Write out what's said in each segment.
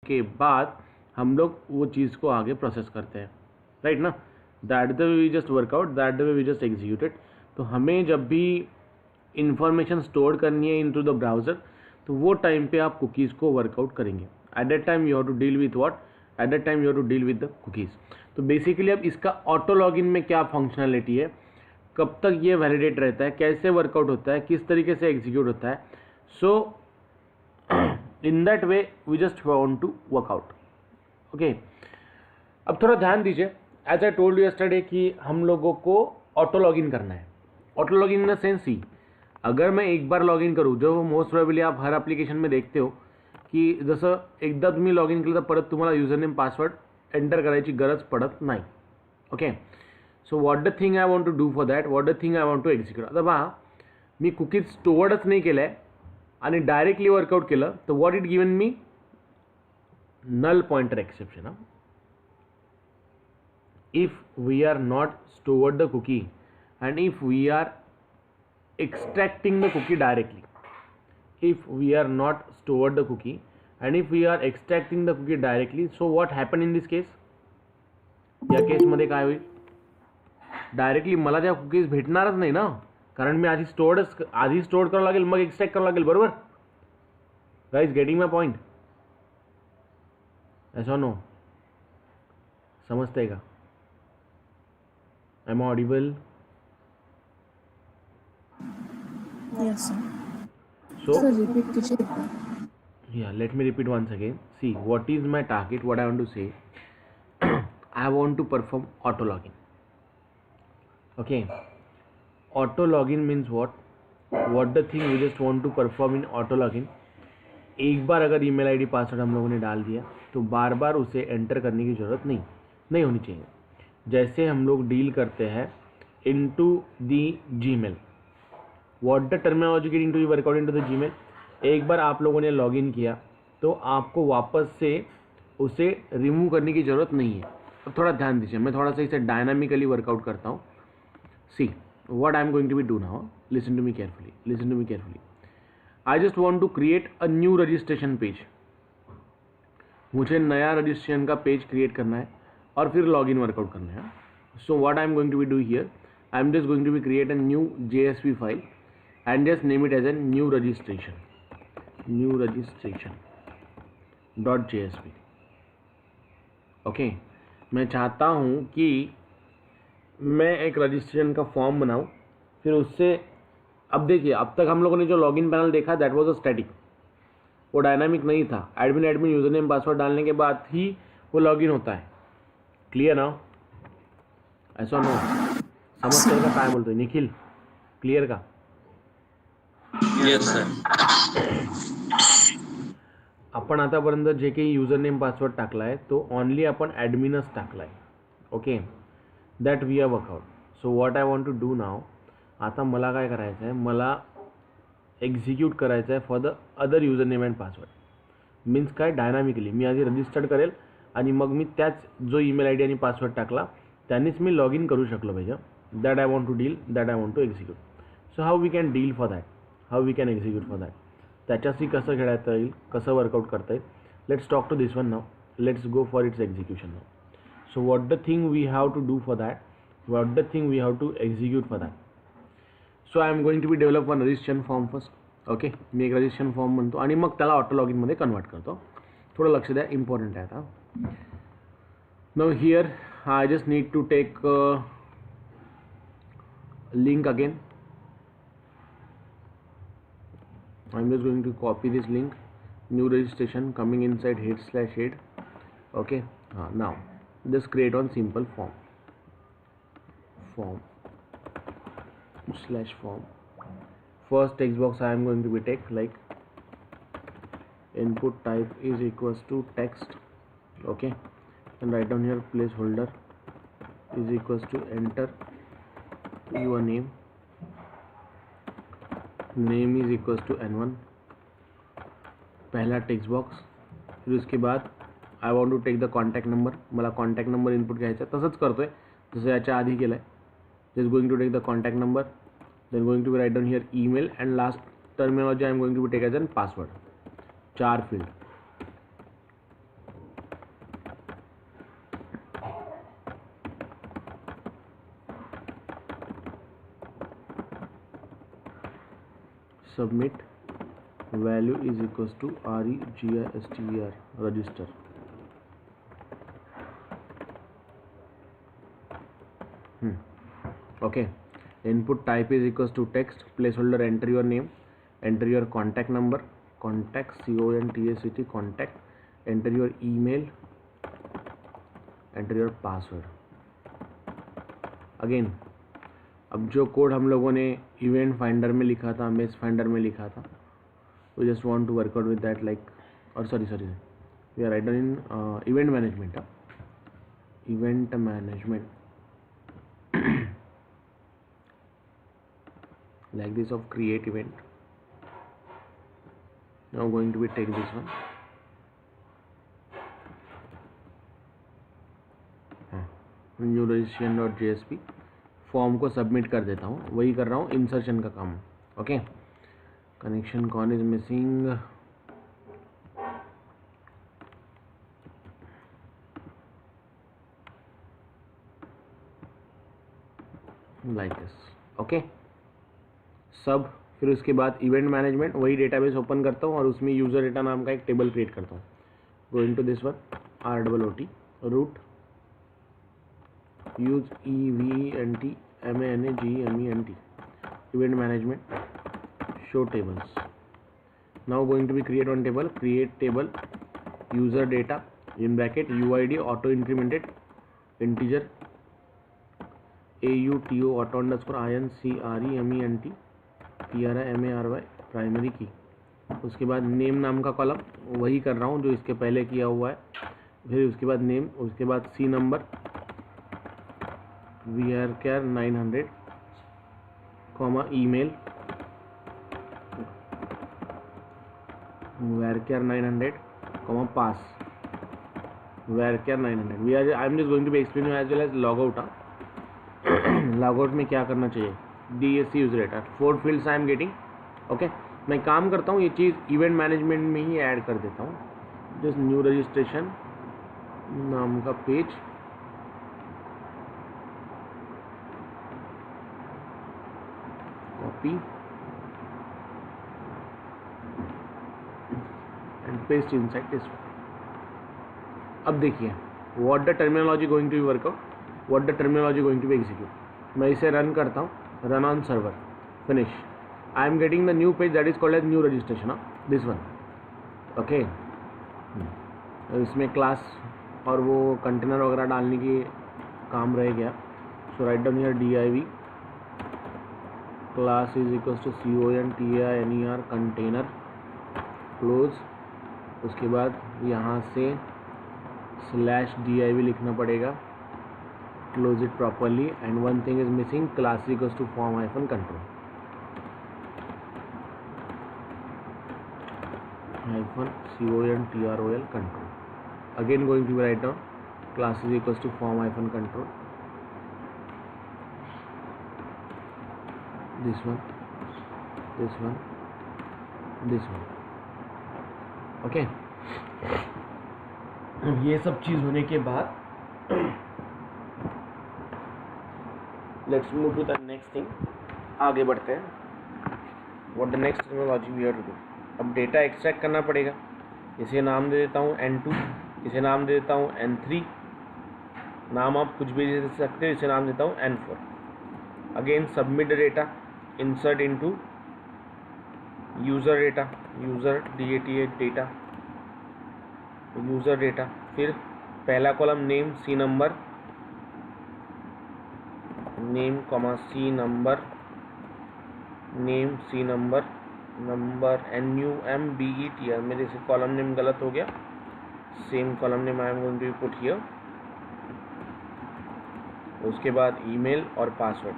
के बाद हम लोग वो चीज़ को आगे प्रोसेस करते हैं, राइट ना। That the way we just work out, that the way we just executed. तो हमें जब भी इंफॉर्मेशन स्टोर करनी है इनटू द ब्राउज़र, तो वो टाइम पे आप कुकीज़ को वर्कआउट करेंगे। At that time you have to deal with what, at that time you have to deal with the cookies. तो बेसिकली अब इसका ऑटो लॉगिन में क्या फंक्शनलिटी है, कब तक ये वैलिडेट रहता है, कैसे वर्कआउट होता है, किस तरीके से एग्जीक्यूट होता है। So in that way we just want to work out, okay. अब थोड़ा ध्यान दीजिए, as I told you yesterday कि हम लोगों को ऑटो लॉगिन करना है। Auto login in the sense ही, अगर मैं एक बार लॉगिन करूँ, जो मोस्ट प्रोबेबली आप हर ॲप्लिकेशन में देखते हो की जसं एकदा तुम्ही लॉगिन केलं तर परत तुम्हाला युजरनेम पासवर्ड एंटर करायची गरज पडत नाही, okay. So what the thing I want to do for that, what the thing I want to execute. आता पहा, मी कुकीज स्टोअर्डच नाही केलं आहे आणि डायरेक्टली वर्कआउट केलं तर what it given me, null pointer exception. If we are not stored the cookie and if we are extracting the cookie directly, if we are not stored the cookie and if we are extracting the cookie directly, so what happen in this case, या केसमध्ये काय होईल, directly मला त्या cookies भेटणारच नाही ना, कारण मी आधी स्टोर करावं लागेल, मग एक्सट्रॅक्ट करावं लागेल, बरोबर। गाइज गेटिंग माय पॉइंट, ऐसा नो समझते का, am audible? Yes, sir. So Sir, repeat कीजिए. yeah, let me repeat once again. See, what is my target, what I want to say. I want to perform auto login, okay. Auto login means what the thing we just want to perform in auto login, एक बार अगर email ID password हम लोगों ने डाल दिया तो बार बार उसे enter करने की ज़रूरत नहीं होनी चाहिए। जैसे हम लोग डील करते हैं into the Gmail, what the terminology getting to workout into the Gmail, एक बार आप लोगों ने लॉगिन किया तो आपको वापस से उसे रिमूव करने की ज़रूरत नहीं है। अब थोड़ा ध्यान दीजिए, मैं थोड़ा सा इसे डायनामिकली वर्कआउट करता हूँ। See what I am going to be do now, listen to me carefully. I just want to create a new registration page. मुझे नया रजिस्ट्रेशन का पेज क्रिएट करना है और फिर लॉगिन वर्कआउट करना है। So what I am going to be do here, I am just going to be create a new JSP file and just name it as a new registration .jsp, okay. मैं चाहता हूँ कि मैं एक registration का form बनाऊँ, फिर उससे, अब देखिए, अब तक हम लोगों ने जो लॉगिन पैनल देखा दैट वाज अ स्टैटिक, वो डायनामिक नहीं था। एडमिन यूजर नेम पासवर्ड डालने के बाद ही वो लॉगिन होता है, क्लियर ना, ऐसा नो समजते का काय बोलतोय निखिल, क्लियर का? Yes sir. आपण आतापर्यंत जे काही यूजर नेम पासवर्ड टाकला आहे तो ऑनली आपण ॲडमिनच टाकला आहे, okay. That we are work out. So what I want to do now, आता मला काय करायचं आहे, मला एक्झिक्यूट करायचं आहे for the other user name and password. Means काय, डायनामिकली मी आधी रजिस्टर्ड करेल आणि मग मी त्याच जो email I D and password टाकला त्यांनीच मी लॉग इन करू शकलो पाहिजे. That I want to deal, that I want to execute. So how we can deal for that, how we can execute for that, त्याच्याशी कसं खेळता येईल, कसं वर्कआउट करता येईल. Let's talk to this one now, let's go for its execution now. So what the thing we have to do for that, what the thing we have to execute for that. So I am going to be develop one registration form first, okay. मी एक registration form म्हणतो आणि मग त्याला auto लॉगिनमध्ये convert करतो. थोडं लक्ष द्या, important आहे आता. Now here I just need to take link again. I'm just going to copy this link, new registration coming inside head/head, okay. Now just create one simple form /form. First text box I am going to be take like input type is equals to text, okay, and write down here placeholder is equals to enter your name is equals to N1, पहला text box. फिर उसके बाद I want to take the contact number, मला contact number input घ्यायचा आहे, तसंच करतो आहे जसं याच्या आधी केलं आहे. Just going to take the contact number, then going to be write down here email and last terminology I am going to be take as an password. 4 field, submit value is equals to register, register. Okay, input type is equals to text, placeholder enter your name, enter your contact number, contact contact, contact, enter your email, enter your password. Again अब जो code हम लोगों ने event finder में लिखा था, mess finder में लिखा था, we just want to work out with that like, और sorry we are writer in event management. Event management like this of create event. Now going to be take this one. New registration.jsp form को submit कर देता हूँ, वही कर रहा हूँ, insertion का काम. Okay, connection con is missing, like this. Okay, सब. फिर उसके बाद इवेंट मैनेजमेंट, वही डेटाबेस ओपन करता हूँ और उसमें यूज़र डेटा नाम का एक टेबल क्रिएट करता हूँ. Go into this one, ROOT root use EVENT MANAGEMENT event management show tables. Now going to be create one table, create table user data in bracket UID auto incremented integer AUTO auto underscore INCREMENT PRIMARY primary key. उसके बाद name नाम का column वही कर रहा हूँ जो इसके पहले किया हुआ है. फिर उसके बाद नेम, उसके बाद C number VRCHAR 900 comma email VRCHAR 900 comma pass VRCHAR 900. I am just going to be explain as well as log out. Log out में क्या करना चाहिए, DSC user data 4 fields I am getting. Okay, मैं काम करता हूँ ये चीज़ event management में ही ऐड कर देता हूँ. जस्ट न्यू रजिस्ट्रेशन नाम का पेज, copy and paste inside this. अब देखिए what the terminology going to be workout, what the terminology going to be execute. मैं इसे रन करता हूँ, run on server, finish. I am getting the new page that is called as new registration, this one. Okay, इसमें class और वो container वगैरह डालने की काम रह गया. So write down here div class is equals to container container close. उसके बाद यहाँ से /div लिखना पड़ेगा, close it properly, and one thing is missing, class equals to form hyphen control control. Again going to be write down class is equals to form hyphen control, this one, okay. ये सब चीज़ होने के बाद let's move to the next thing. आगे बढ़ते हैं. What the next technology we have to do. अब डेटा एक्सट्रैक्ट करना पड़ेगा. इसे नाम दे देता हूँ N2, इसे नाम दे देता हूँ N3, नाम आप कुछ भी दे सकते हो. इसे नाम देता हूँ N4. Again submit the data, insert into user data, user data, user data. फिर पहला column name, C number, name comma C number, name C number, number NUMBETR. मेरे से कॉलम नेम गलत हो गया. Same column name I am going to put here. उसके बाद email और password,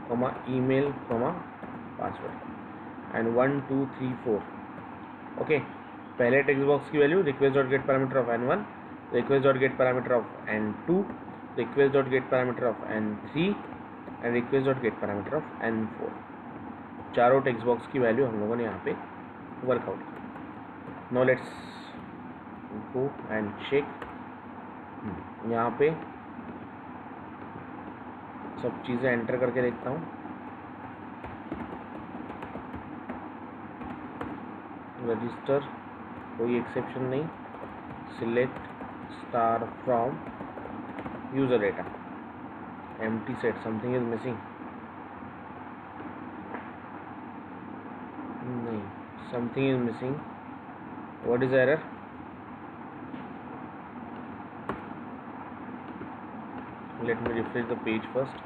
comma email comma password and 1 2 3 4. Okay, पहले text box की value request dot gate parameter of N1, request dot gate parameter of N2, request dot gate parameter of N3 and request dot gate parameter of N4. चारों text box की value हम लोगों ने यहाँ पे workout की. No let's go and check. यहाँ पे सब चीज़ें एंटर करके देखता हूँ. रजिस्टर, कोई एक्सेप्शन नहीं, select star from user data, empty set, something is missing, नहीं, something is missing, what is error? Let me refresh the page first.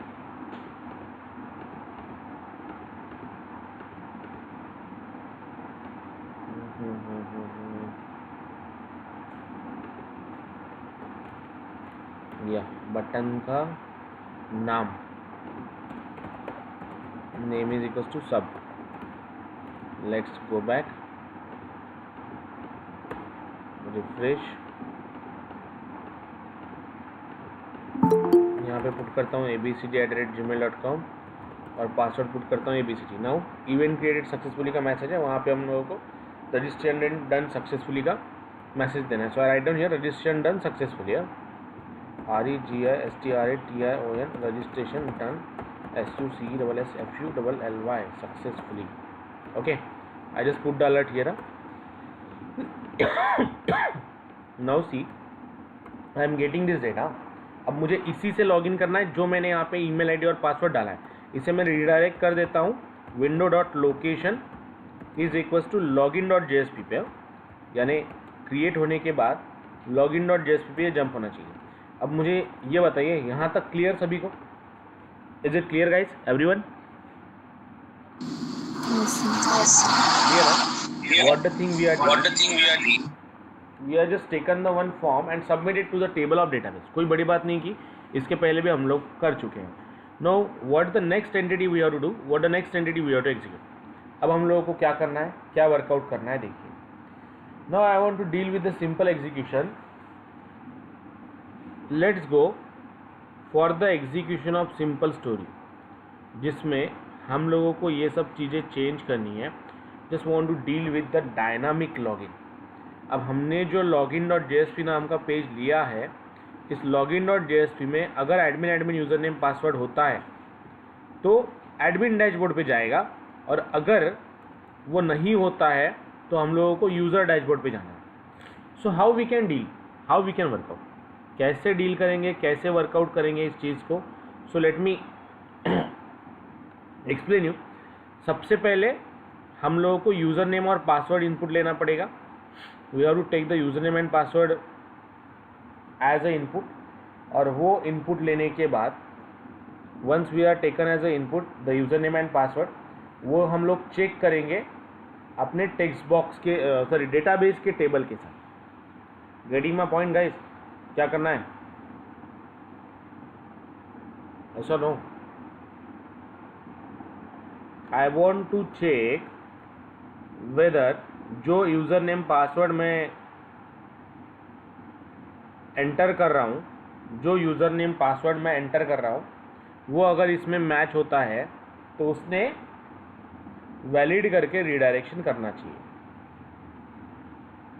या बटन का नाम, नेम इज इक्वल्स टू सब. Let's go back, refresh. यहाँ पे put करता हूँ abcd@gmail.com और पासवर्ड पुट करता हूँ abcd. Now event created successfully का मैसेज है, वहाँ पे हम लोगों को रजिस्ट्रेशन डन सक्सेसफुली का मैसेज देना है. So I write down here registration done successfully, REGISTRATION, registration done, SUCCSSFULLY, successfully. Okay, I just put the alert here. Now see, I am getting this data. अब मुझे इसी से login करना है जो मैंने यहाँ पे ईमेल आईडी और पासवर्ड डाला है. इसे मैं रिडायरेक्ट कर देता हूँ window.location is equals to login.jsp पे, यानी क्रिएट होने के बाद login.jsp पे जंप होना चाहिए. अब मुझे ये बताइए, यहाँ तक क्लियर सभी को? Is it clear guys, everyone? What the thing we are doing? We are just taken the one form and submitted to the table of database. कोई बड़ी बात नहीं की, इसके पहले भी हम लोग कर चुके हैं. Now what the next entity we have to do? What the next entity we have to execute? अब हम लोगों को क्या करना है, क्या वर्कआउट करना है, देखिए. Now I want to deal with the simple execution. Let's go for the execution of simple story, जिसमें हम लोगों को ये सब चीज़ें चेंज करनी है. Just want to deal with the dynamic login. अब हमने जो login.jsp नाम का पेज लिया है, इस login.jsp में अगर एडमिन यूज़र नेम पासवर्ड होता है तो एडमिन डैशबोर्ड पे जाएगा, और अगर वो नहीं होता है तो हम लोगों को यूज़र डैशबोर्ड पे जाना है. So how we can deal, how we can workout, कैसे डील करेंगे, कैसे वर्कआउट करेंगे इस चीज़ को. So let me explain you. सबसे पहले हम लोगों को यूज़र नेम और पासवर्ड इनपुट लेना पड़ेगा. We have to take the user name and password as a input, और वो इनपुट लेने के बाद once we are taken as a input the user name and password, वो हम लोग चेक करेंगे अपने टेक्स्ट बॉक्स के सॉरी डेटाबेस के टेबल के साथ. Getting my point guys? क्या करना है, ऐसा no? I want to check whether जो यूज़र नेम पासवर्ड मैं एंटर कर रहा हूँ, जो यूज़र नेम पासवर्ड मैं एंटर कर रहा हूँ, वो अगर इसमें मैच होता है तो उसने वैलिड करके रिडायरेक्शन करना चाहिए.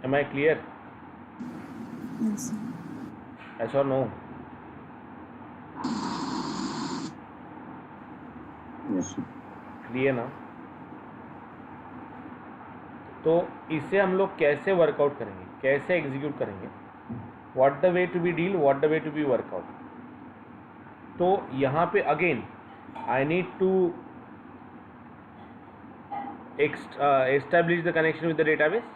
Am I clear? ऐसा नो? क्लियर ना? तो इसे हम लोग कैसे वर्कआउट करेंगे, कैसे एग्जीक्यूट करेंगे, what the way to be deal, what the way to be workout. तो यहाँ पे again I need to establish the connection with the database.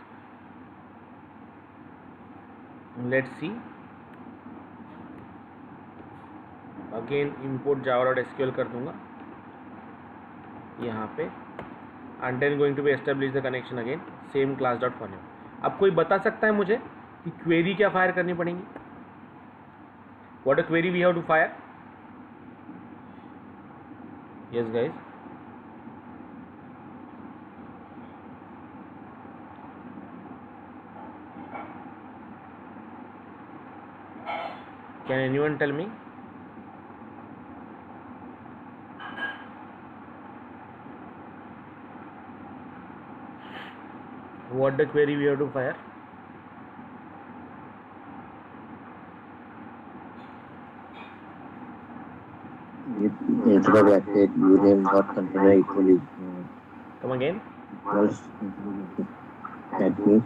Let's see. Again import java.sql कर दूंगा यहाँ पे, and then going to be establish the connection again same class.funny. अब कोई बता सकता है मुझे कि क्वेरी क्या फायर करनी पड़ेगी? What a query we have to fire? Yes guys. Can anyone tell me? What the query we have to fire? Instead of that, username dot container equally. Come again. That means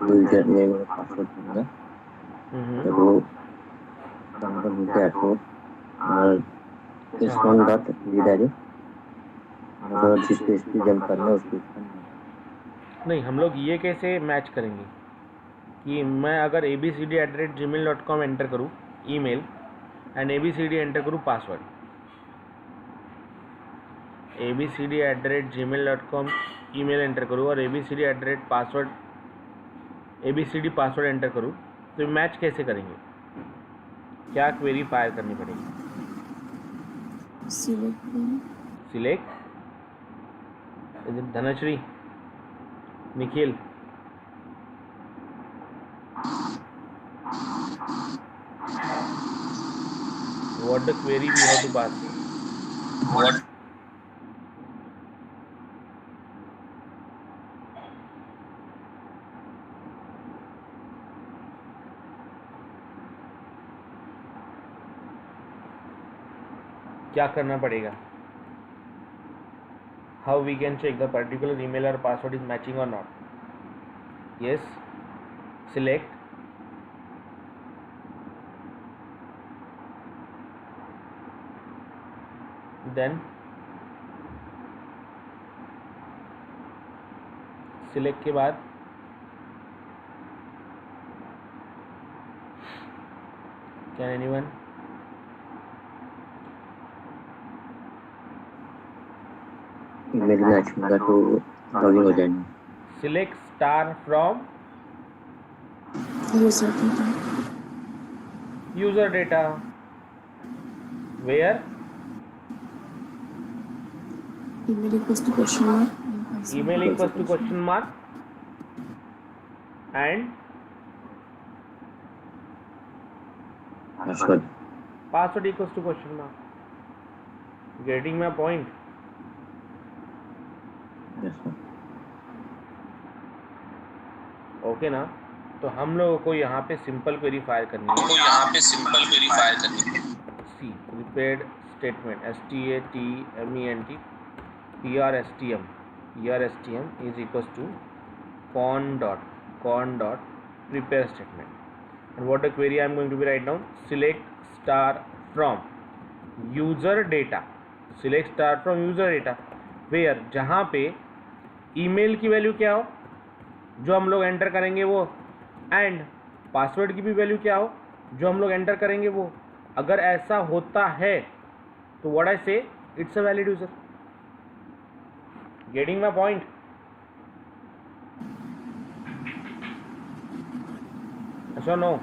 जो user name और password होगा तो वो number होता है तो और इस वन डॉट रीड है और जिस पेज पे जंप करना है उस पेज पर नहीं, हम लोग ये कैसे मैच करेंगे कि मैं अगर abcd@gmail.com एंटर करूँ ईमेल एंड abcd एंटर करूँ पासवर्ड, abcd@gmail.com ईमेल एंटर करूँ और abcd पासवर्ड एंटर करूँ, तो मैच कैसे करेंगे? क्या क्वेरी फायर करनी पड़ेगी? Select is it Dhanashree, Nikhil? What the query we have to pass? What? क्या करना पड़ेगा? How we can check the particular email or password is matching or not? Yes, select, then select के बाद can anyone? ईमेल मैच होगा तो login हो जाएंगे Select star from user data. user data, where Email equals to question mark. email equals to question mark and password equals to question mark. Getting my point? Yes sir okay ना? तो हम लोगों को यहाँ पे simple query fire करनी है। हमको यहाँ पे सिंपल क्वेरी फायर करनी है। See prepared statement STATMENT PRSTM is equals to con dot prepare statement, and what the query I am going to be write down, select star from user data, where जहाँ पे email की value क्या हो जो हम लोग enter करेंगे वो, एंड पासवर्ड की भी वैल्यू क्या हो जो हम लोग एंटर करेंगे वो। अगर ऐसा होता है तो व्हाट आई से, it's a valid user. Getting my point? अच्छा no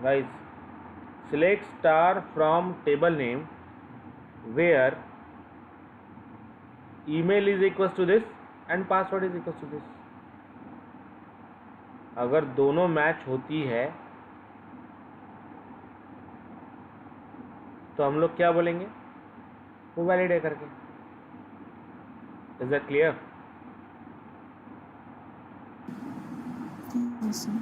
guys, select star from table name where email is equals to this and password is equals to this. अगर दोनों मैच होती है तो हम लोग क्या बोलेंगे, वो वैलिड है करके। Is that clear? Yes, sir.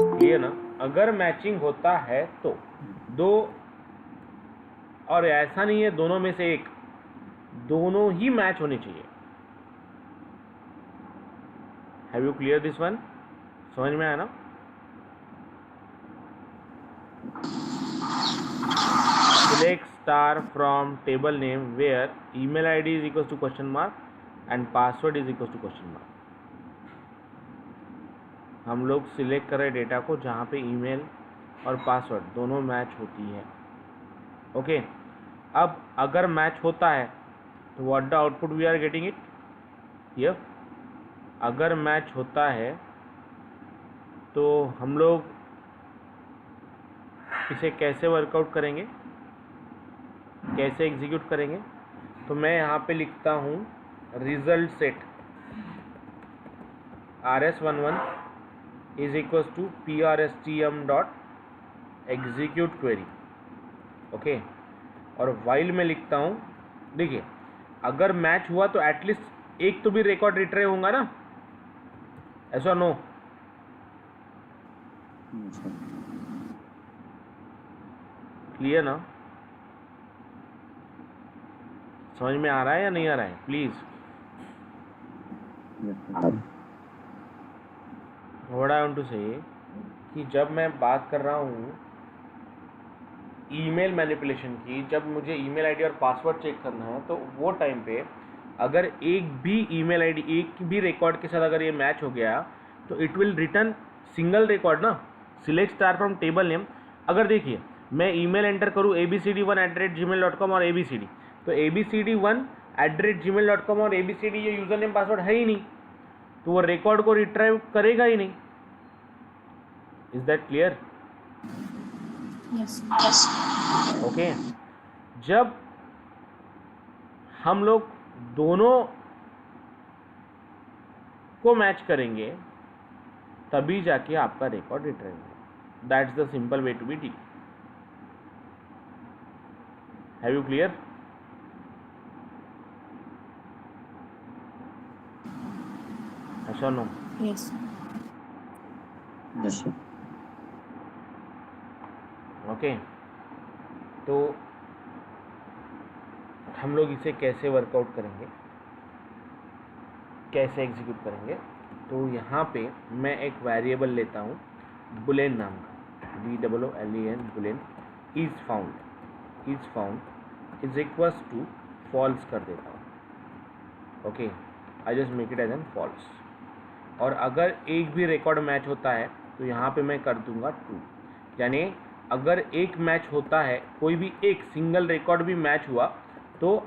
Clear ना? अगर मैचिंग होता है तो दो, और ऐसा नहीं है दोनों में से एक, दोनों ही मैच होने चाहिए। Have you clear this one? समझ में आया ना? Select star from table name where email ID is equals to question mark and password is equals to question mark. हम लोग सिलेक्ट कर रहे डेटा को जहाँ पे ईमेल और पासवर्ड दोनों मैच होती है। ओके, अब अगर मैच होता है तो what the output we are getting it here. अगर मैच होता है तो हम लोग इसे कैसे वर्कआउट करेंगे, कैसे एग्जीक्यूट करेंगे? तो मैं यहाँ पे लिखता हूँ result set RS11 is equals to PRSTM dot execute query. Okay, और वाइल में लिखता हूँ, देखिए अगर मैच हुआ तो एटलीस्ट एक तो भी रिकॉर्ड रिट्राई होगा ना, ऐसा नो? क्लियर ना? समझ में आ रहा है या नहीं आ रहा है? Please what I want to say कि जब मैं बात कर रहा हूँ ईमेल मैनिपुलेशन की, जब मुझे ईमेल आईडी और पासवर्ड चेक करना है, तो वो टाइम पे अगर एक भी ईमेल आईडी एक भी रिकॉर्ड के साथ अगर ये मैच हो गया तो it will return single record ना, select star from table name. अगर देखिए मैं ईमेल एंटर करूँ abcd1@gmail.com और abcd, तो abcd1@gmail.com और abcd ये यूज़र नेम पासवर्ड है ही नहीं, तो वो रिकॉर्ड को रिट्राइव करेगा ही नहीं। Is that clear? Yes. Okay जब हम लोग दोनों को मैच करेंगे तभी जाके आपका रिकॉर्ड रिट्राइव होगा। That's the simple way to be deal. Have you clear? अच्छा no? Yes. Yes sir. Okay तो हम लोग इसे कैसे वर्कआउट करेंगे, कैसे एग्जीक्यूट करेंगे? तो यहाँ पे मैं एक वेरिएबल लेता हूँ बुलेन नाम का, BOOLEN, boolean is found is equals to false कर देता हूँ। Okay I just make it as an false. और अगर एक भी रिकॉर्ड मैच होता है तो यहाँ पे मैं कर दूंगा ट्रू, यानी अगर एक मैच होता है, कोई भी एक सिंगल रिकॉर्ड भी मैच हुआ तो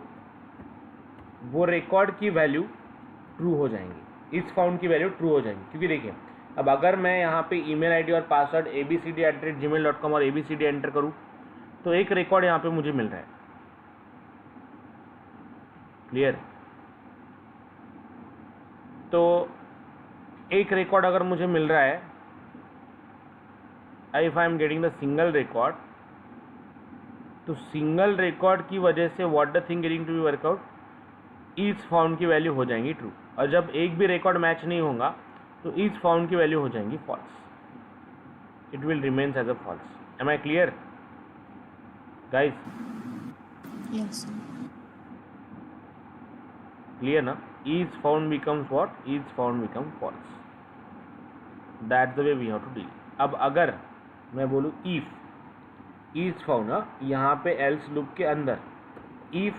वो रिकॉर्ड की वैल्यू ट्रू हो जाएंगी, इस फाउंड की वैल्यू ट्रू हो जाएंगी। क्योंकि देखिए अब अगर मैं यहाँ पे ईमेल आईडी और पासवर्ड abcd@gmail.com और abcd एंटर करूँ तो एक रिकॉर्ड यहाँ पे मुझे मिल रहा है। क्लियर? तो एक रिकॉर्ड अगर मुझे मिल रहा है, if I am getting the single record, तो सिंगल रिकॉर्ड की वजह से what the thing getting to be workout, each found की वैल्यू हो जाएंगी ट्रू। और जब एक भी रिकॉर्ड मैच नहीं होगा तो ईच फाउंड की वैल्यू हो जाएंगी false, it will remains as a false. Am I clear guys? Yes. Clear ना? Each found becomes what, each found become false. That's the way we have to deal. अब अगर मैं बोलूँ if each found, यहाँ पे else loop के अंदर if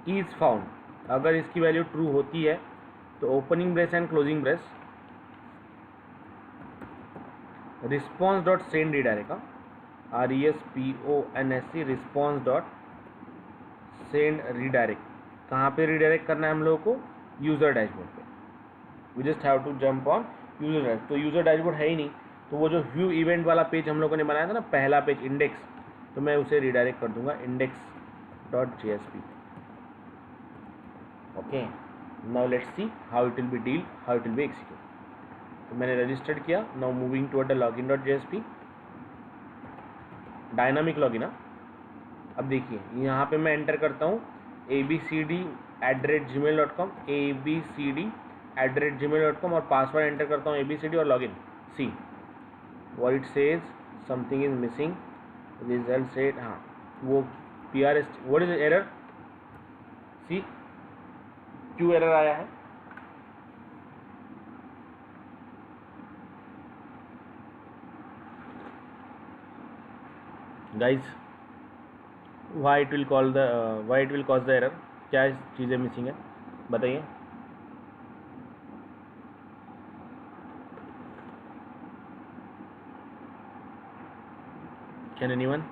each found, अगर इसकी वैल्यू ट्रू होती है तो opening brace and closing brace response dot send redirect, RESPONSE response dot send redirect. कहाँ पे रिडायरेक्ट करना है हम लोगों को? यूज़र डैशबोर्ड पे। We just have to jump on user dashboard. तो यूज़र डैशबोर्ड है ही नहीं, तो वो जो व्यू इवेंट वाला पेज हम लोगों ने बनाया था ना, पहला पेज इंडेक्स, तो मैं उसे रिडायरेक्ट कर दूंगा index.jsp। Okay now let's see how it will be deal, how it will be execute. तो मैंने रजिस्टर्ड किया, now moving toward the login.jsp, dynamic login. अब देखिए यहाँ पे मैं एंटर करता हूँ abcd@gmail.com, abcd@gmail.com और पासवर्ड एंटर करता हूँ abcd और login. See what it says, something is missing, result said, हाँ वो PRST, what is the error? see क्यों एरर आया है? guys why it will cause the error? क्या चीज़ें मिसिंग है बताइए? Can anyone?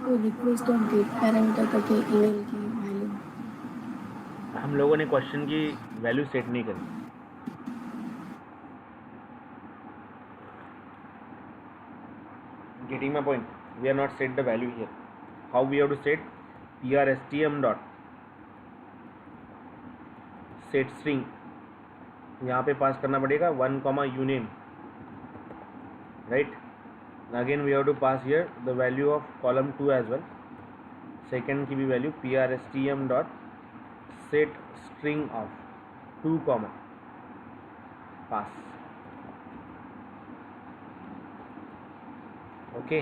वो रिक्वेस्ट ऑफ गेट पैरामीटर करके ईमेल की वैल्यू हम लोगों ने क्वेश्चन की वैल्यू सेट नहीं करी। Getting my point? We are not set the value here. How we have to set? PRSTM dot set string, यहाँ पे पास करना पड़ेगा 1, uname, right? Again we have to pass here the value of column 2 as well, second की भी value PRSTM dot set string of 2 comma pass. Okay,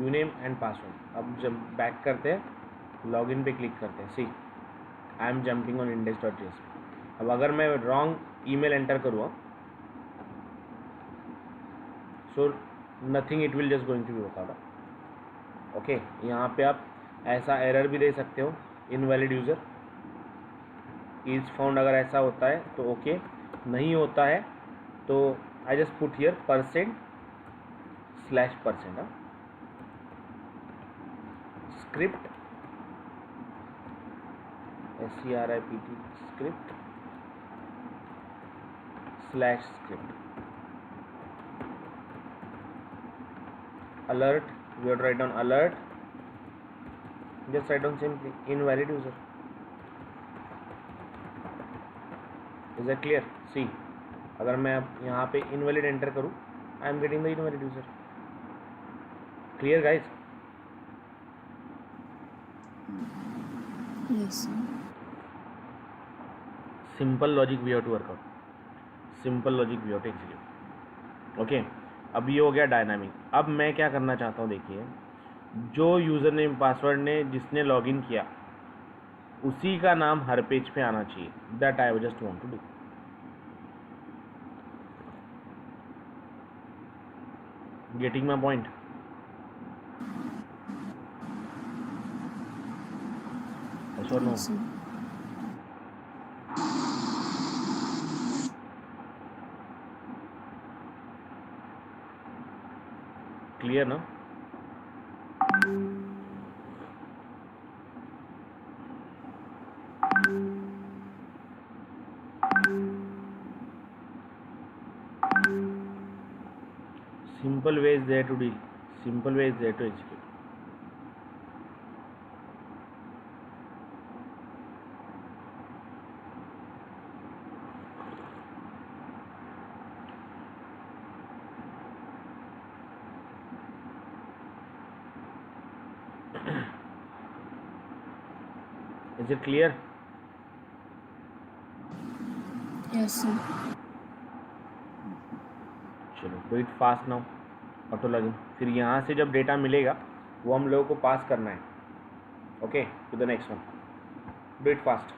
uname and password. अब जब back करते हैं, लॉगिन पे क्लिक करते हैं, see I am jumping on index.js। अब अगर मैं रॉन्ग ईमेल एंटर करूँ, so nothing, it will just going to be workout. Okay, यहाँ पे आप ऐसा एरर भी दे सकते हो, इनवैलिड यूज़र इज फाउंड। अगर ऐसा होता है तो ओके, नहीं होता है तो I just put here %/%, script SCRIPT script /script alert, we have to write down alert, just write down simply invalid user. Is that clear? See, अगर मैं अब यहाँ पे invalid एंटर करूँ, I am getting the invalid user. Clear guys? Yes, sir. Simple logic we have to work out. Simple logic we have to execute. Okay, अब ये हो गया डायनामिक। अब मैं क्या करना चाहता हूँ, देखिए, जो यूज़र नेम पासवर्ड ने जिसने लॉगिन किया उसी का नाम हर पेज पे आना चाहिए। That I just want to do. Getting my point? yes or no? Yes, sir. Clear ना? Simple way is there to deal. Simple way is there to execute. Is it clear? Yes, sir. चलो, do it fast now. Auto login. फिर यहाँ से जब data मिलेगा वो हम लोगों को पास करना है। Okay, to the next one. Do it fast.